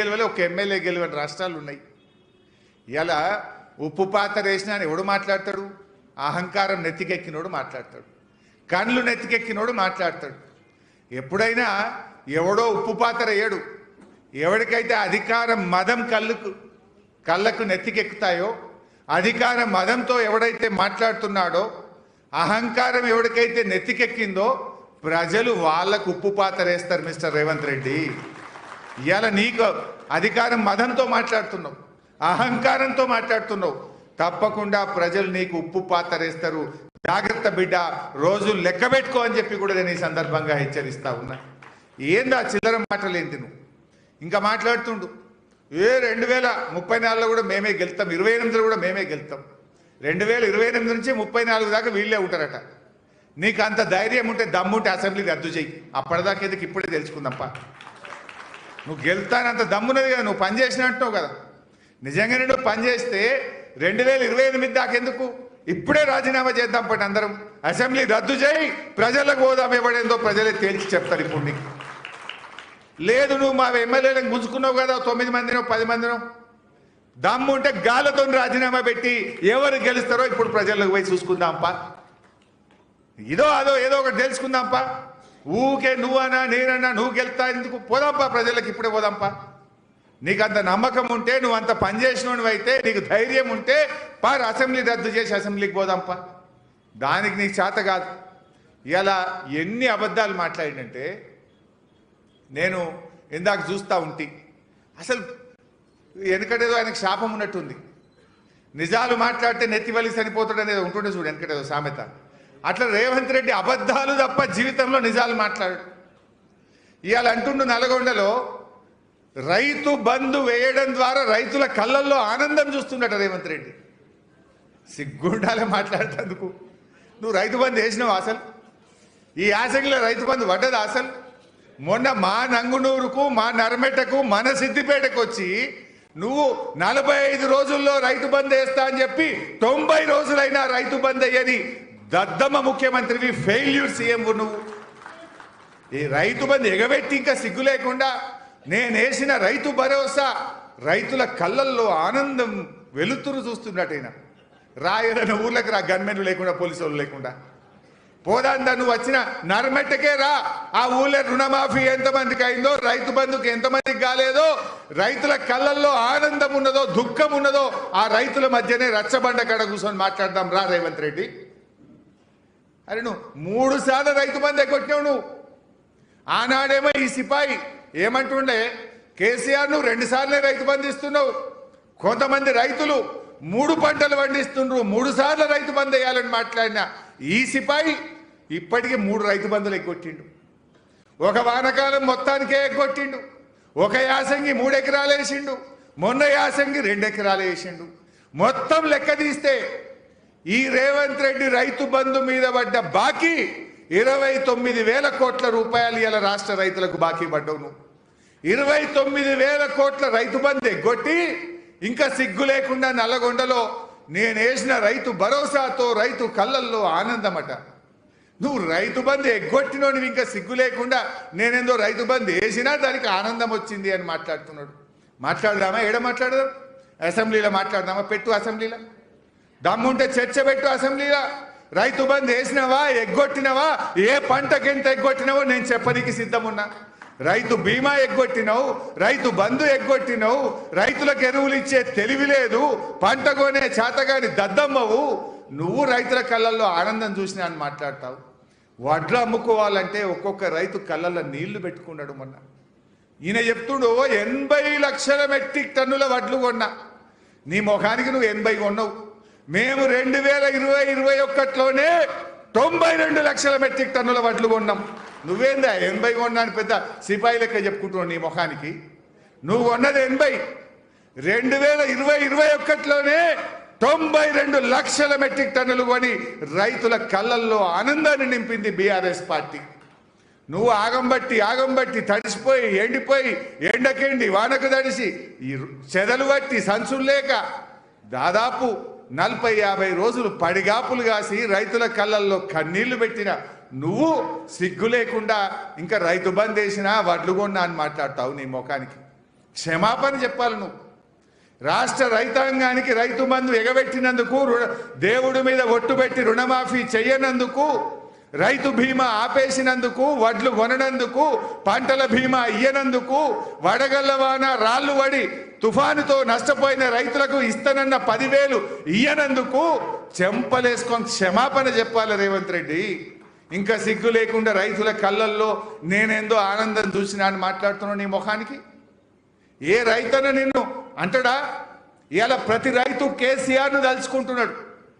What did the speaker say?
గెలవలే, ఒక ఎమ్మెల్యే గెలవని రాష్ట్రాలు ఉన్నాయి. ఇలా ఉప్పు పాత్ర వేసినా అని ఎవడు మాట్లాడతాడు? అహంకారం నెత్తికెక్కినోడు మాట్లాడతాడు, కళ్ళు నెత్తికెక్కినోడు మాట్లాడతాడు. ఎప్పుడైనా ఎవడో ఉప్పు పాత్ర వేయడు. ఎవరికైతే అధికారం మదం కళ్ళకు నెత్తికెక్కుతాయో, అధికార మదంతో ఎవడైతే మాట్లాడుతున్నాడో, అహంకారం ఎవరికైతే నెత్తికెక్కిందో ప్రజలు వాళ్ళకు ఉప్పు పాత్ర వేస్తారు. మిస్టర్ రేవంత్ రెడ్డి, ఇవాళ నీకు అధికారం మదంతో మాట్లాడుతున్నావు, అహంకారంతో మాట్లాడుతున్నావు, తప్పకుండా ప్రజలు నీకు ఉప్పు పాత్ర వేస్తారు. జాగ్రత్త బిడ్డ, రోజు లెక్క పెట్టుకో అని చెప్పి కూడా నేను ఈ సందర్భంగా హెచ్చరిస్తా ఉన్నా. ఏందా చిల్లర మాటలేంది? నువ్వు ఇంకా మాట్లాడుతుండు 2034లో కూడా మేమే గెలుస్తాం, 28లో కూడా మేమే గెలుస్తాం. 2028 నుంచి 34 దాకా వీళ్ళే ఉంటారట. నీకు అంత ధైర్యం ఉంటే, దమ్ముంటే అసెంబ్లీ రద్దు చెయ్యి. అప్పటిదాకా ఎందుకు ఇప్పుడే తెలుసుకుందాంపా. నువ్వు గెలుతానంత దమ్మున్నది కదా, నువ్వు పని చేసినట్టున్నావు కదా. నిజంగానే నువ్వు పని చేస్తే 2028 దాకెందుకు? ఇప్పుడే రాజీనామా చేద్దాం పట్టి అందరం, అసెంబ్లీ రద్దు చేయి, ప్రజలకు పోదాం. ఎవడేందో ప్రజలే తేల్చి చెప్తారు ఇప్పుడు నీకు. లేదు, నువ్వు మా ఎమ్మెల్యేలను గుంజుకున్నావు కదా, 9 మందినో 10 మందినో, దమ్ము ఉంటే గాలతో రాజీనామా పెట్టి ఎవరు గెలుస్తారో ఇప్పుడు ప్రజలకు పోయి చూసుకుందాంపా. ఇదో అదో ఏదో ఒకటి తెలుసుకుందాంపా. ఊకే నువ్వన్నా నేనన్నా నువ్వు గెలుతా ఎందుకు? పోదాంపా, ప్రజలకు ఇప్పుడే పోదాంపా. నీకు అంత నమ్మకం ఉంటే, నువ్వు అంత పనిచేసినవి అయితే, నీకు ధైర్యం ఉంటే పారు అసెంబ్లీ రద్దు చేసి అసెంబ్లీకి పోదాంపా. దానికి నీకు చేత కాదు. ఇలా ఎన్ని అబద్ధాలు మాట్లాడినంటే, నేను ఇందాక చూస్తూ ఉంటే అసలు వెనకటేదో ఆయనకు శాపం ఉన్నట్టుంది. నిజాలు మాట్లాడితే నెత్తివలి చనిపోతాడు అనేది ఉంటుండే చూడు, వెనకటేదో సామెత. అట్లా రేవంత్ రెడ్డి అబద్ధాలు తప్ప జీవితంలో నిజాలు మాట్లాడు. ఇవాళ అంటుండు నల్గొండలో రైతు బంధు వేయడం ద్వారా రైతుల కళ్ళల్లో ఆనందం చూస్తున్నట రేవంత్ రెడ్డి. సిగ్గుండాలే మాట్లాడుతందుకు. నువ్వు రైతు బంధు వేసినావు అసలు? ఈ యాసంగిలో రైతు బంధు పడ్డదా అసలు? మొన్న మా నంగునూరుకు, మా నర్మెటకు, మన సిద్దిపేటకు వచ్చి నువ్వు 45 రోజుల్లో రైతు బంధు వేస్తా అని చెప్పి 90 రోజులైనా రైతు బంధు అయ్యని దద్దమ్మ ముఖ్యమంత్రివి, ఫెయిల్యూర్ సీఎం నువ్వు. ఈ రైతు బంధు ఎగబెట్టి ఇంకా సిగ్గు లేకుండా నేను వేసిన రైతు భరోసా రైతుల కళ్ళల్లో ఆనందం వెలుతురు చూస్తున్నట్టయినా రాయన ఊర్లకు రా, గన్మెన్లు లేకుండా, పోలీసు వాళ్ళు లేకుండా. పోదాందా నువ్వు వచ్చిన నర్మెట్టకే రా. ఆ ఊళ్ళో రుణమాఫీ ఎంతమందికి అయిందో, రైతు బంధుకి ఎంతమందికి కాలేదో, రైతుల కళ్ళల్లో ఆనందం ఉన్నదో దుఃఖం ఉన్నదో ఆ రైతుల మధ్యనే రచ్చబండ కాడ కూర్చొని మాట్లాడదాం రా రేవంత్ రెడ్డి. అరే నువ్వు 3 సార్లు రైతు బంధు ఎగ్గొట్టినావు నువ్వు. ఆనాడేమో ఈ సిపాయి ఏమంటుండే, కేసీఆర్ నువ్వు 2 సార్లే రైతు బంధు ఇస్తున్నావు. కొంతమంది రైతులు 3 పంటలు పండిస్తుండ్రు, 3 సార్లు రైతు బంధు వేయాలని మాట్లాడిన ఈ సిపాయి ఇప్పటికీ 3 రైతు బంధులు ఎగ్గొట్టిండు. ఒక వానకాలం మొత్తానికే ఎగ్గొట్టిండు. ఒక యాసంగి 3 ఎకరాలు వేసిండు, మొన్న యాసంగి 2 ఎకరాలు వేసిండు. మొత్తం లెక్క తీస్తే ఈ రేవంత్ రెడ్డి రైతు బంధు మీద పడ్డ బాకీ 29,000 కోట్ల రూపాయలు ఇలా రాష్ట్ర రైతులకు బాకీ పడ్డవు నువ్వు. 29,000 కోట్ల రైతు బంధు ఎగ్గొట్టి ఇంకా సిగ్గు లేకుండా నల్లగొండలో నేను వేసిన రైతు భరోసాతో రైతు కళ్ళల్లో ఆనందమట. నువ్వు రైతు బంధు ఎగ్గొట్టినోని ఇంకా సిగ్గు లేకుండా నేనేందో రైతు బంధు వేసినా దానికి ఆనందం వచ్చింది అని మాట్లాడుతున్నాడు. మాట్లాడదామా? ఏడ మాట్లాడదాం? అసెంబ్లీలో మాట్లాడదామా? పెట్టు అసెంబ్లీలో. దమ్ముంటే చర్చ పెట్టు అసెంబ్లీలో. రైతు బంధు వేసినవా, ఎగ్గొట్టినవా, ఏ పంటకి ఎంత ఎగ్గొట్టినవో నేను చెప్పనీకి సిద్ధమున్నా. రైతు బీమా ఎగ్గొట్టినవు, రైతు బంధు ఎగ్గొట్టినవు, రైతులకు ఎరువులు ఇచ్చే తెలివి లేదు, పంట కొనే చేతగాని దద్దమ్మవు. నువ్వు రైతుల కళ్ళల్లో ఆనందం చూసినా అని మాట్లాడతావు. వడ్లు అమ్ముకోవాలంటే ఒక్కొక్క రైతు కళ్ళల్లో నీళ్లు పెట్టుకున్నాడు. మొన్న ఈయన చెప్తుండు 80 లక్షల మెట్రిక్ టన్నుల వడ్లు కొన్నా. నీ ముఖానికి నువ్వు 80 కొన్నావు. మేము 2020-21లోనే 92 లక్షల మెట్రిక్ టన్నుల వడ్లు కొన్నాం. నువ్వేందా 80 కొన్నాను పెద్ద సిపాయి లెక్క చెప్పుకుంటున్నావు నీ ముఖానికి. నువ్వు కొన్నది 80. 2020-21లోనే 92 లక్షల మెట్రిక్ టన్నులు కొని రైతుల కళ్ళల్లో ఆనందాన్ని నింపింది బీఆర్ఎస్ పార్టీ. నువ్వు ఆగంబట్టి తడిసిపోయి ఎండిపోయి ఎండకెండి వానకు తడిసి చెదలు బట్టి సంచులు లేక దాదాపు 40-50 రోజులు పడిగాపులు కాసి రైతుల కళ్ళల్లో కన్నీళ్లు పెట్టిన నువ్వు సిగ్గు లేకుండా ఇంకా రైతు బంద్ వేసినా వడ్లు కొన్నా అని మాట్లాడతావు నీ ముఖానికి. క్షమాపణ చెప్పాలి నువ్వు. రాష్ట్ర రైతాంగానికి రైతు బంధు ఎగబెట్టినందుకు, దేవుడి మీద ఒట్టు పెట్టి రుణమాఫీ చెయ్యనందుకు, రైతు బీమా ఆపేసినందుకు, వడ్లు కొననందుకు, పంటల బీమా ఇయ్యనందుకు, వడగళ్లవాన రాళ్ళు వడి తుఫానుతో నష్టపోయిన రైతులకు ఇస్తానన్న 10,000 ఇయ్యనందుకు చెంపలేసుకొని క్షమాపణ చెప్పాలి రేవంత్ రెడ్డి. ఇంకా సిగ్గు లేకుండా రైతుల కళ్ళల్లో నేనేందో ఆనందం చూసినా అని మాట్లాడుతున్నావు నీ ముఖానికి. ఏ రైతన్న నిన్ను అంటడా? ఇవాళ ప్రతి రైతు కేసీఆర్ను తలుచుకుంటున్నాడు.